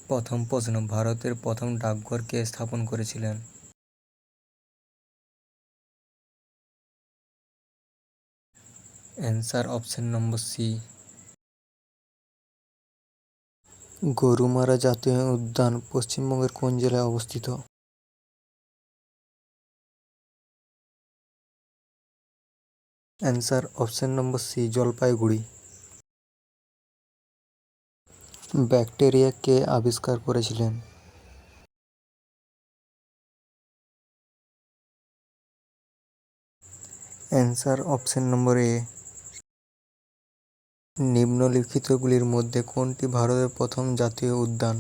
প্রথম প্রশ্ন, ভারতের প্রথম ডাকঘর কে স্থাপন করেছিলেন? Answer option number C. Gorumara জাতীয় উদ্যান পশ্চিমবঙ্গের কোন জেলায় অবস্থিত? Answer option number C, Jalpaiguri. ব্যাকটেরিয়া কে আবিষ্কার করেছিলেন? অ্যান্সার অপশন নম্বর এ। নিম্নলিখিতগুলির মধ্যে কোনটি ভারতের প্রথম জাতীয় উদ্যান?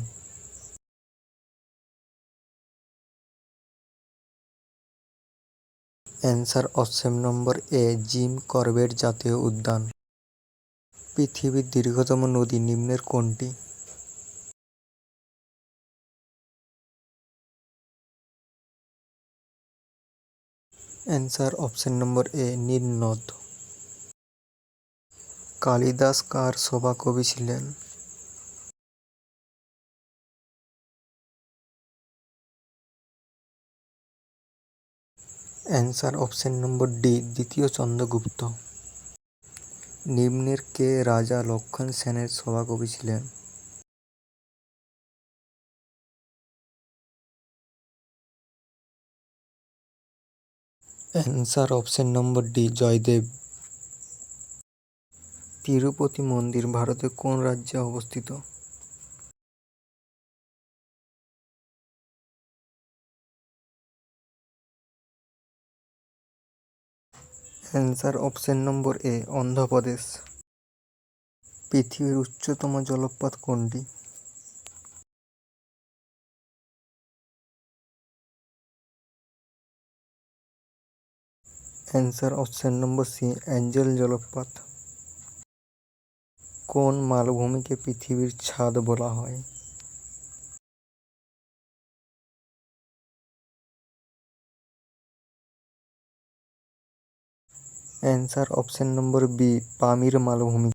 অ্যান্সার অপশন নম্বর এ, জিম করবেট জাতীয় উদ্যান। পৃথিবীর দীর্ঘতম নদী নিম্নের কোনটি? অ্যান্সার অপশন নম্বর এ, নীল নদ। কালিদাস কার সভাকবি ছিলেন? অ্যান্সার অপশন নম্বর ডি, দ্বিতীয় চন্দ্রগুপ্ত। নিম্নের কে রাজা লক্ষণ সেনের সভাকবি ছিলেন? Answer option number D, Jayadev. Tirupati মন্দির ভারতের কোন রাজ্যে অবস্থিত? Answer option number A, Andhra Pradesh. পৃথিবীর উচ্চতম জলপ্রপাত কোনটি? Answer option number C, Angel জলপ্রপাত। কোন মালভূমিকে পৃথিবীর ছাদ বলা হয়? Answer option number B, Pamir মালভূমি।